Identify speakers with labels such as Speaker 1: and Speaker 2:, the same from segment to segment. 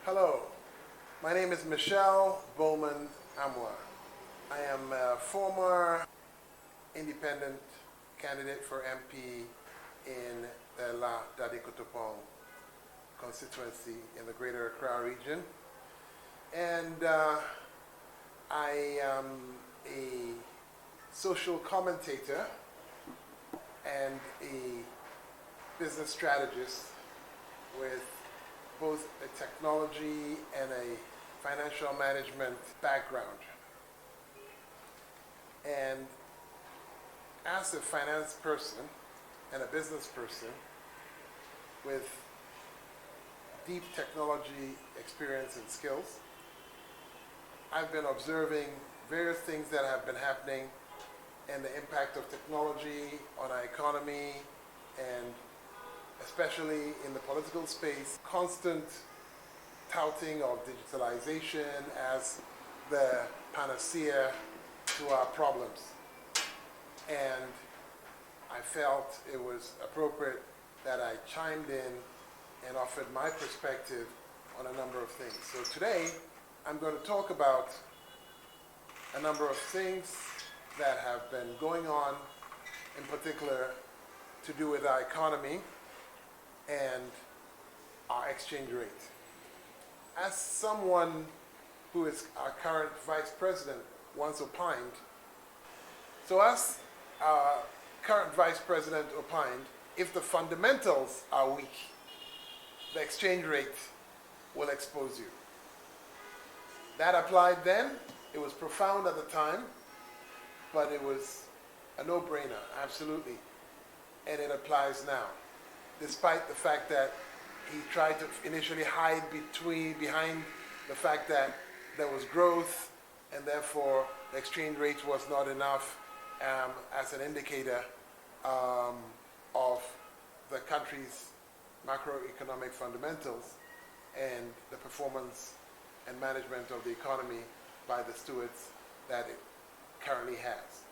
Speaker 1: Hello, my name is Michelle Bowman Amwa. I am a former independent candidate for MP in the La Dade-Kotopong constituency in the Greater Accra region. And I am a social commentator and a business strategist with both a technology and a financial management background. And as a finance person and a business person with deep technology experience and skills, I've been observing various things that have been happening and the impact of technology on our economy, and especially in the political space, constant touting of digitalization as the panacea to our problems. And I felt it was appropriate that I chimed in and offered my perspective on a number of things. So today, I'm going to talk about a number of things that have been going on, in particular to do with our economy and our exchange rate. As someone who is our current vice president once opined, so as our current vice president opined, if the fundamentals are weak, the exchange rate will expose you. That applied then. It was profound at the time, but it was a no-brainer, absolutely. And it applies now, despite the fact that he tried to initially hide behind the fact that there was growth and therefore the exchange rate was not enough as an indicator of the country's macroeconomic fundamentals and the performance and management of the economy by the stewards that it currently has.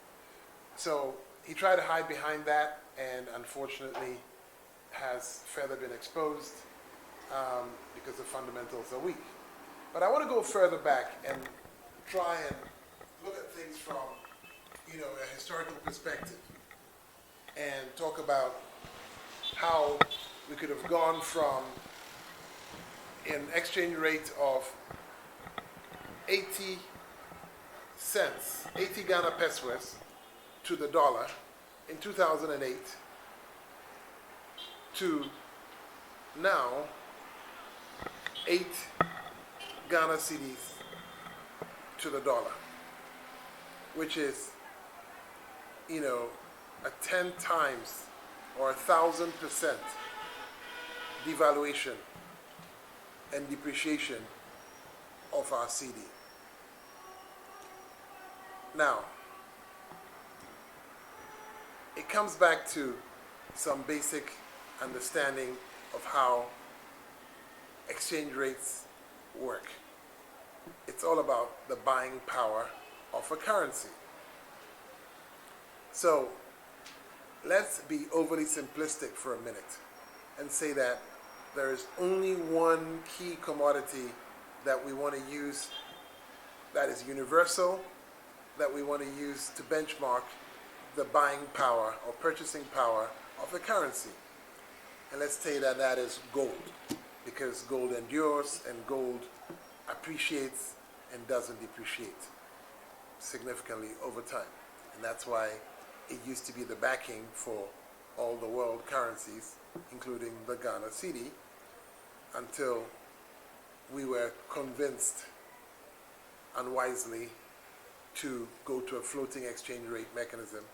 Speaker 1: So he tried to hide behind that, and unfortunately has further been exposed because the fundamentals are weak. But I want to go further back and try and look at things from a historical perspective and talk about how we could have gone from an exchange rate of 80 cents, 80 Ghana pesos to the dollar in 2008 to now 8 Ghana cedis to the dollar, which is, a 10 times or 1,000% devaluation and depreciation of our cedi. Now, it comes back to some basic understanding of how exchange rates work. It's all about the buying power of a currency. So let's be overly simplistic for a minute and say that there is only one key commodity that we want to use that is universal, that we want to use to benchmark the buying power or purchasing power of a currency. And let's say that that is gold, because gold endures and gold appreciates and doesn't depreciate significantly over time. And that's why it used to be the backing for all the world currencies, including the Ghana cedi, until we were convinced unwisely to go to a floating exchange rate mechanism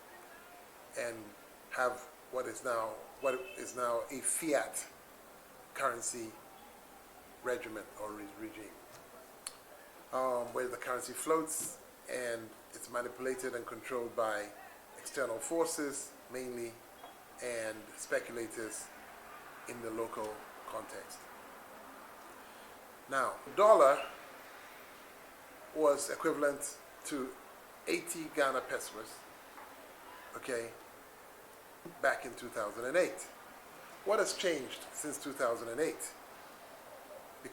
Speaker 1: and have what is now a fiat currency regimen or regime, where the currency floats and it's manipulated and controlled by external forces mainly and speculators in the local context. Now, the dollar was equivalent to 80 Ghana pesos, okay, back in 2008. What has changed since 2008?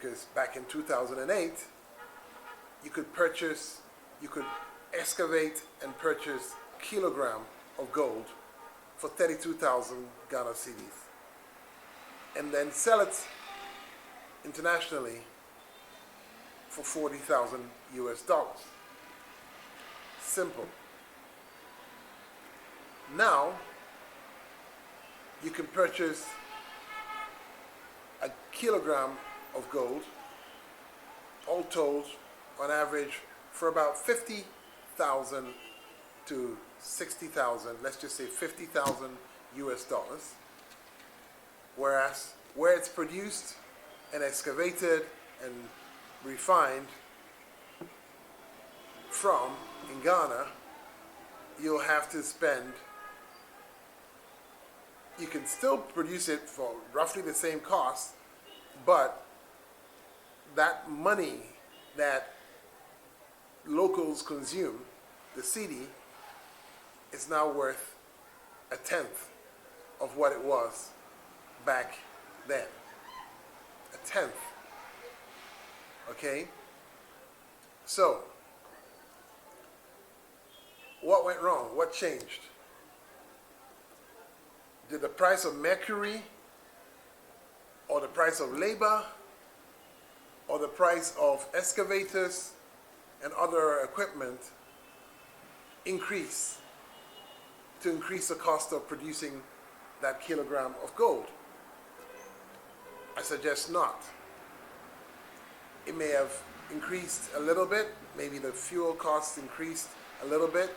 Speaker 1: because back in 2008, you could excavate and purchase a kilogram of gold for 32,000 Ghana cedis, and then sell it internationally for 40,000 US dollars. Simple. Now, you can purchase a kilogram of gold, all told, on average, for about 50,000 to 60,000, let's just say 50,000 US dollars. Whereas where it's produced and excavated and refined from in Ghana, you'll have to spend, you can still produce it for roughly the same cost, but that money that locals consume, the cedi, is now worth a tenth of what it was back then. A tenth. Okay? So, what went wrong? What changed? Did the price of mercury, or the price of labor, or the price of excavators and other equipment increase to increase the cost of producing that kilogram of gold? I suggest not. It may have increased a little bit, maybe the fuel costs increased a little bit,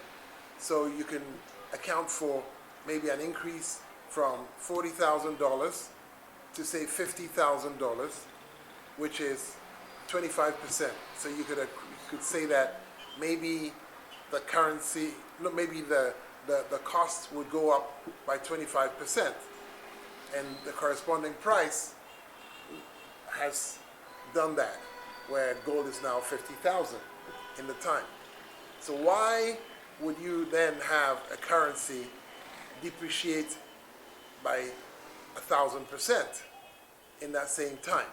Speaker 1: so you can account for maybe an increase from $40,000 to say $50,000, which is 25%. So you could say that maybe the currency, no, maybe the cost would go up by 25%, and the corresponding price has done that, where gold is now 50,000 in the time. So why would you then have a currency depreciate by 1,000% in that same time?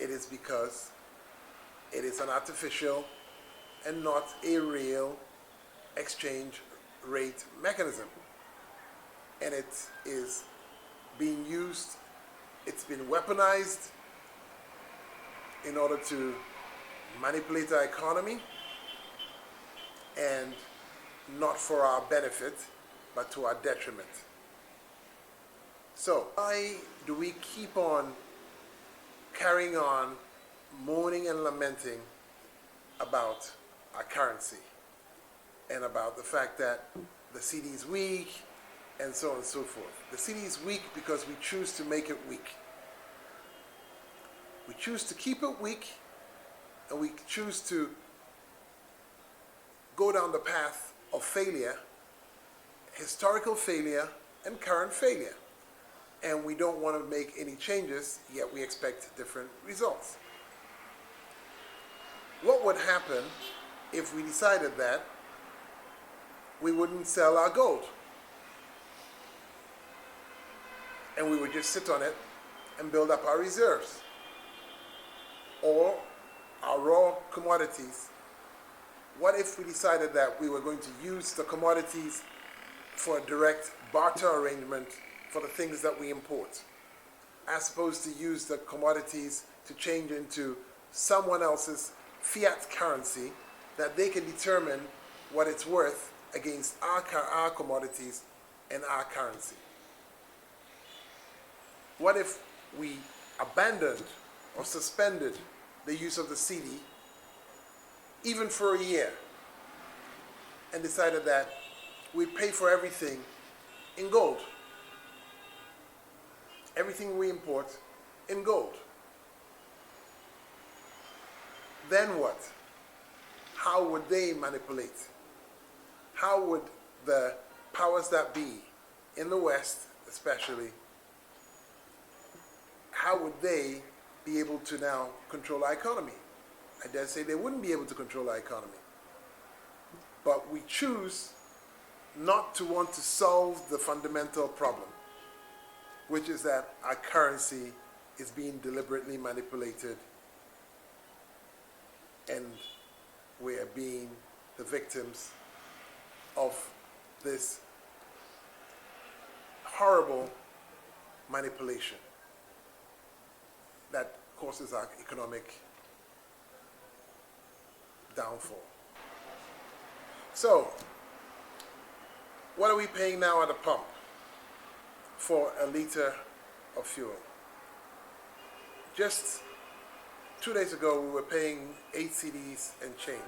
Speaker 1: It is because it is an artificial and not a real exchange rate mechanism. And it is being used, it's been weaponized in order to manipulate our economy, and not for our benefit, but to our detriment. So, why do we keep on carrying on moaning and lamenting about our currency and about the fact that the cedi is weak and so on and so forth? The cedi is weak because we choose to make it weak. We choose to keep it weak, and we choose to go down the path of failure, historical failure and current failure. And we don't want to make any changes, yet we expect different results. What would happen if we decided that we wouldn't sell our gold, and we would just sit on it and build up our reserves, or our raw commodities? What if we decided that we were going to use the commodities for a direct barter arrangement for the things that we import, as opposed to use the commodities to change into someone else's fiat currency that they can determine what it's worth against our commodities and our currency? What if we abandoned or suspended the use of the cedi even for a year, and decided that we'd pay for everything in gold? Everything we import in gold. Then what? How would they manipulate? How would the powers that be, in the West especially, how would they be able to now control our economy? I dare say they wouldn't be able to control our economy. But we choose not to want to solve the fundamental problem, which is that our currency is being deliberately manipulated, and we are being the victims of this horrible manipulation that causes our economic downfall. So, what are we paying now at the pump for a liter of fuel? Just 2 days ago, we were paying 8 cedis and change,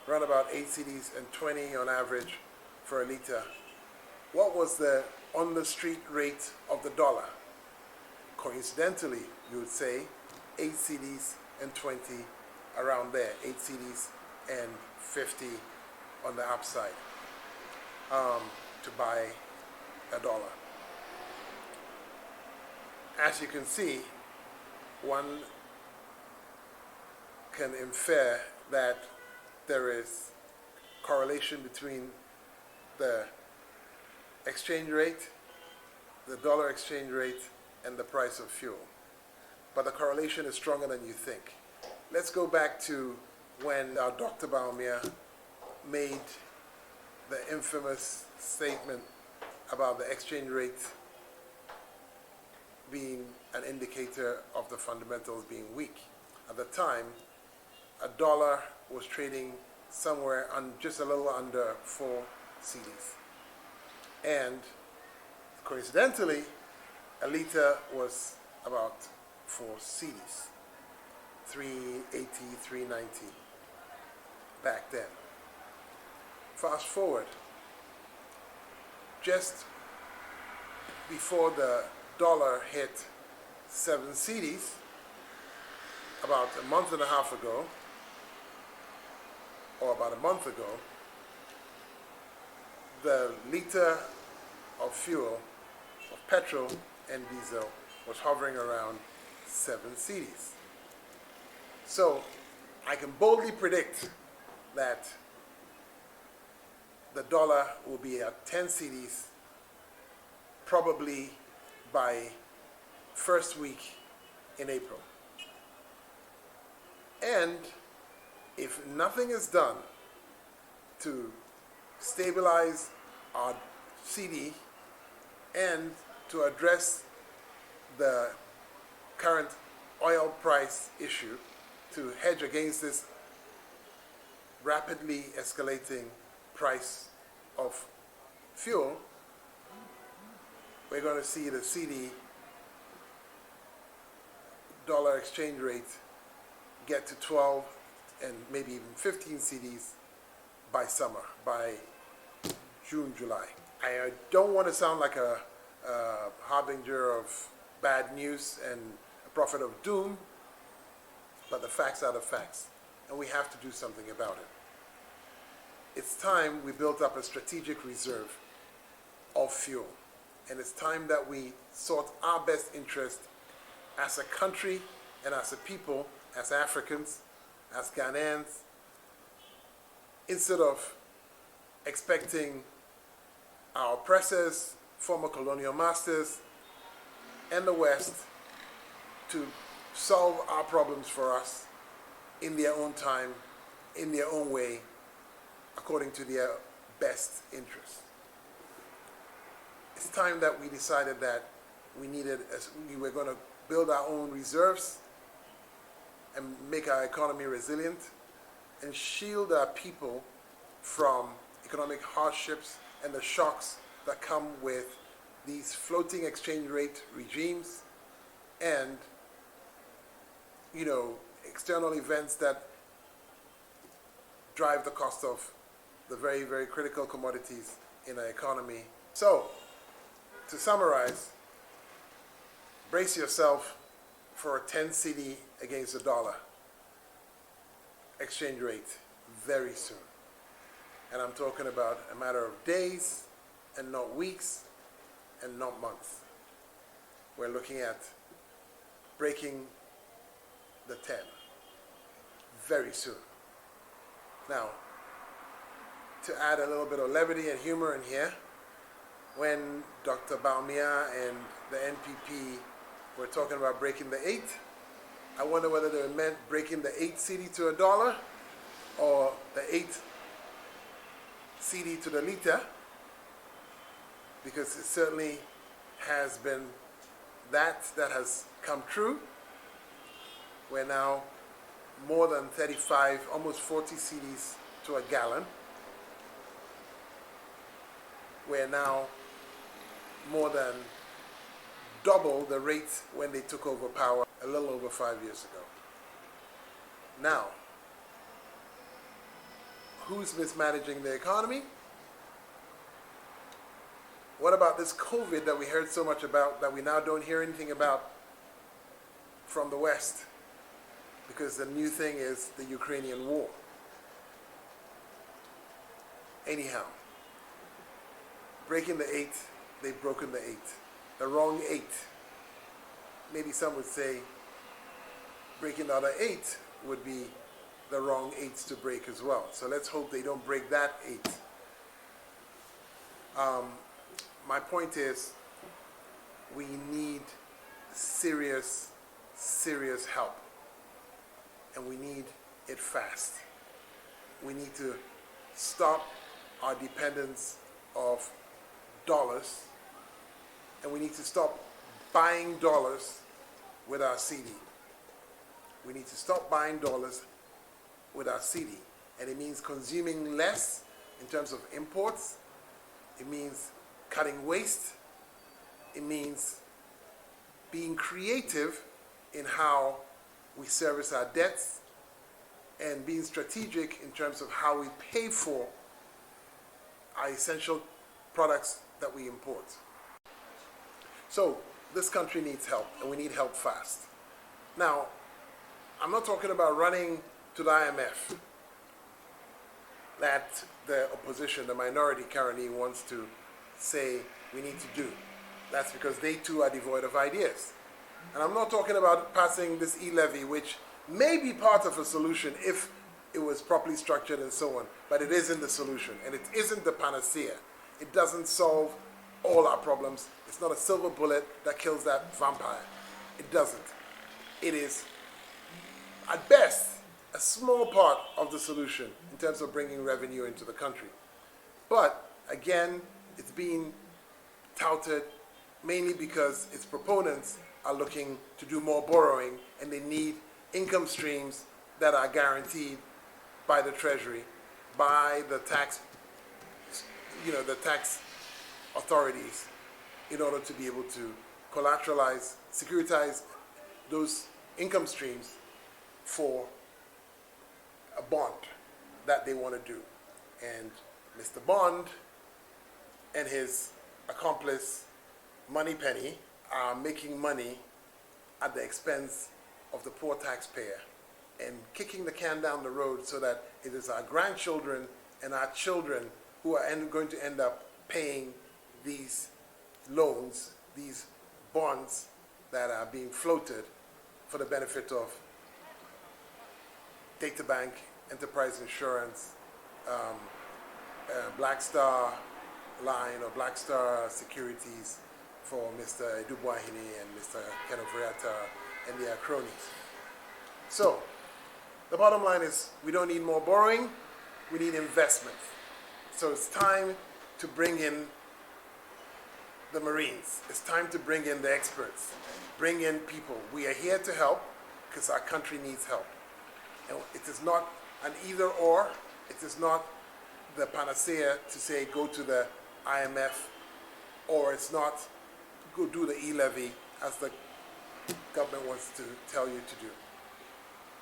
Speaker 1: around about 8 cedis and 20 on average for a liter. What was the on-the-street rate of the dollar? Coincidentally, you would say 8 cedis and 20, around there, 8 cedis and 50 on the upside to buy a dollar. As you can see, one can infer that there is correlation between the exchange rate, the dollar exchange rate, and the price of fuel. But the correlation is stronger than you think. Let's go back to when our Dr. Baumia made the infamous statement about the exchange rate being an indicator of the fundamentals being weak. At the time, a dollar was trading somewhere on just a little under 4 cedis. And coincidentally, a liter was about 4 cedis, 380, 390 back then. Fast forward, just before the dollar hit 7 cedis, about a month and a half ago, or about a month ago, the liter of fuel, of petrol and diesel, was hovering around 7 cedis. So I can boldly predict that the dollar will be at 10 cedis probably by first week in April. And if nothing is done to stabilize our cedi and to address the current oil price issue, to hedge against this rapidly escalating price of fuel, we're going to see the cedi dollar exchange rate get to 12 and maybe even 15 cedis by summer, by June, July. I don't want to sound like a harbinger of bad news and a prophet of doom, but the facts are the facts, and we have to do something about it. It's time we built up a strategic reserve of fuel, and it's time that we sought our best interest as a country and as a people, as Africans, as Ghanaians, instead of expecting our oppressors, former colonial masters, and the West to solve our problems for us in their own time, in their own way, according to their best interests. It's time that we decided that we were going to build our own reserves and make our economy resilient and shield our people from economic hardships and the shocks that come with these floating exchange rate regimes and, external events that drive the cost of the very, very critical commodities in our economy. So, to summarize, brace yourself for a 10 cedi against the dollar exchange rate very soon. And I'm talking about a matter of days and not weeks and not months. We're looking at breaking the 10 very soon. Now, to add a little bit of levity and humor in here, when Dr. Baumia and the NPP were talking about breaking the 8. I wonder whether they meant breaking the 8 cedi to $1 or the 8 cedi to the liter, because it certainly has been that has come true. We're now more than 35, almost 40 cedis to a gallon. We're now more than double the rate when they took over power a little over 5 years ago. Now, who's mismanaging the economy? What about this COVID that we heard so much about that we now don't hear anything about from the West? Because the new thing is the Ukrainian war. Anyhow, breaking the 8, they've broken the 8. The wrong 8. Maybe some would say breaking the other 8 would be the wrong 8s to break as well. So let's hope they don't break that 8. My point is, we need serious help. And we need it fast. We need to stop our dependence of dollars, and we need to stop buying dollars with our cedi. We need to stop buying dollars with our cedi. And it means consuming less in terms of imports. It means cutting waste. It means being creative in how we service our debts, and being strategic in terms of how we pay for our essential products that we import. So this country needs help, and we need help fast. Now, I'm not talking about running to the IMF that the opposition, the minority currently wants to say we need to do. That's because they too are devoid of ideas. And I'm not talking about passing this e-levy, which may be part of a solution if it was properly structured and so on, but it isn't the solution, and it isn't the panacea. It doesn't solve all our problems. It's not a silver bullet that kills that vampire. It doesn't. It is, at best, a small part of the solution in terms of bringing revenue into the country. But, again, it's being touted mainly because its proponents are looking to do more borrowing, and they need income streams that are guaranteed by the Treasury, by the tax, the tax authorities, in order to be able to collateralize, securitize those income streams for a bond that they want to do. And Mr. Bond and his accomplice, Moneypenny, are making money at the expense of the poor taxpayer and kicking the can down the road so that it is our grandchildren and our children who are going to end up paying these loans, these bonds that are being floated for the benefit of Data Bank, Enterprise Insurance, Black Star Line or Black Star Securities for Mr. Edubuahine and Mr. Kenneth Riata and their cronies. So, the bottom line is we don't need more borrowing, we need investment. So it's time to bring in the Marines. It's time to bring in the experts, bring in people. We are here to help because our country needs help. And it is not an either or, it is not the panacea to say go to the IMF, or it's not go do the e-levy as the government wants to tell you to do.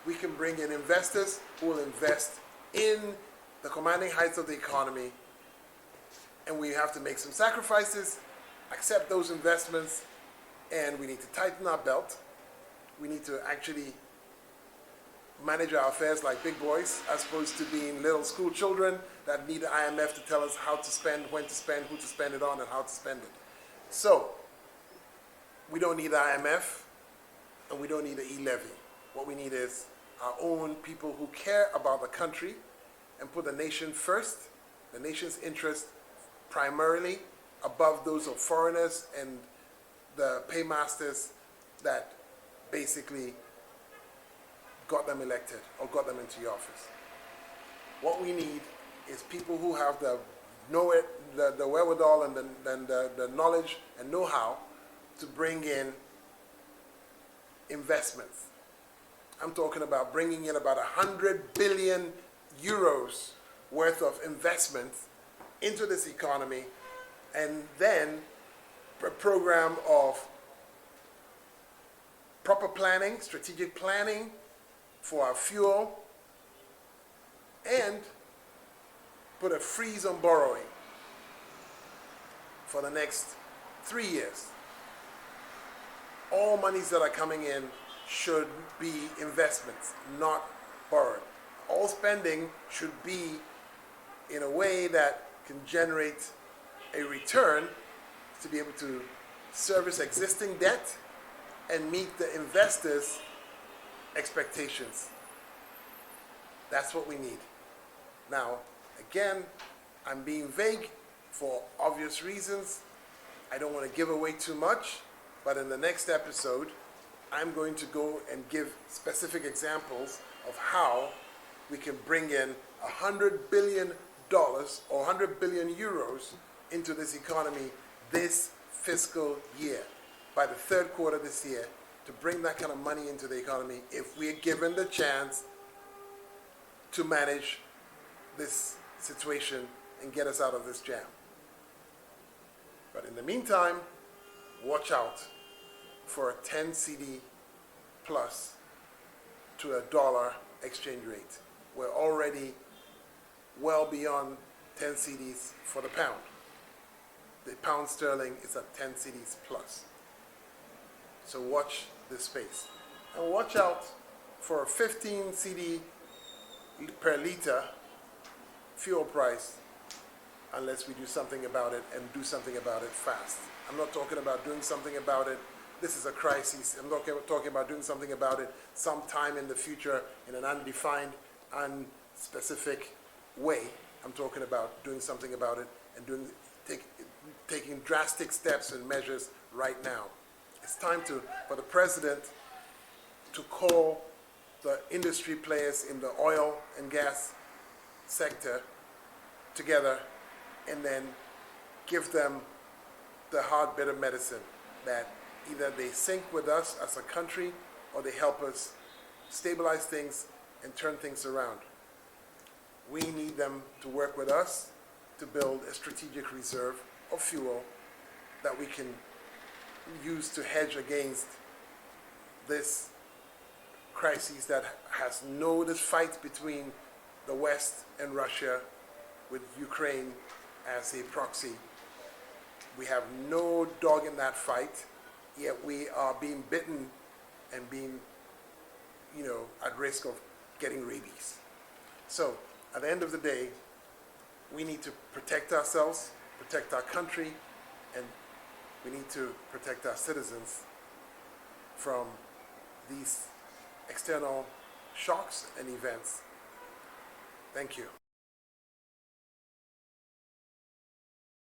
Speaker 1: We can bring in investors who will invest in the commanding heights of the economy, and we have to make some sacrifices, accept those investments, and we need to tighten our belt. We need to actually manage our affairs like big boys, as opposed to being little school children that need the IMF to tell us how to spend, when to spend, who to spend it on, and how to spend it. So, we don't need the IMF, and we don't need the e-levy. What we need is our own people who care about the country and put the nation first, the nation's interest primarily above those of foreigners and the paymasters that basically got them elected or got them into the office. What we need is people who have the wherewithal and the knowledge and know-how to bring in investments. I'm talking about bringing in about 100 billion euros worth of investments into this economy, and then a program of proper planning, strategic planning for our fuel, and put a freeze on borrowing for the next 3 years. All monies that are coming in should be investments, not borrowed. All spending should be in a way that can generate a return to be able to service existing debt and meet the investors' expectations. That's what we need. Now, again, I'm being vague for obvious reasons. I don't want to give away too much, but in the next episode, I'm going to go and give specific examples of how we can bring in $100 billion or 100 billion euros into this economy this fiscal year, by the third quarter this year, to bring that kind of money into the economy if we're given the chance to manage this situation and get us out of this jam. But in the meantime, watch out for a 10 cedi plus to a dollar exchange rate. We're already well beyond 10 cedis for the pound. The pound sterling is at 10 cedis plus. So watch this space. And watch out for a 15 cedi per liter fuel price unless we do something about it, and do something about it fast. I'm not talking about doing something about it. This is a crisis. I'm not talking about doing something about it sometime in the future in an undefined, unspecific way. I'm talking about doing something about it and taking drastic steps and measures right now. It's time for the president to call the industry players in the oil and gas sector together and then give them the hard, bitter medicine that either they sync with us as a country or they help us stabilize things and turn things around. We need them to work with us to build a strategic reserve of fuel that we can use to hedge against this crisis that has this fight between the West and Russia, with Ukraine as a proxy. We have no dog in that fight, yet we are being bitten and being, at risk of getting rabies. So, at the end of the day, we need to protect ourselves, protect our country, and we need to protect our citizens from these external shocks and events. Thank you.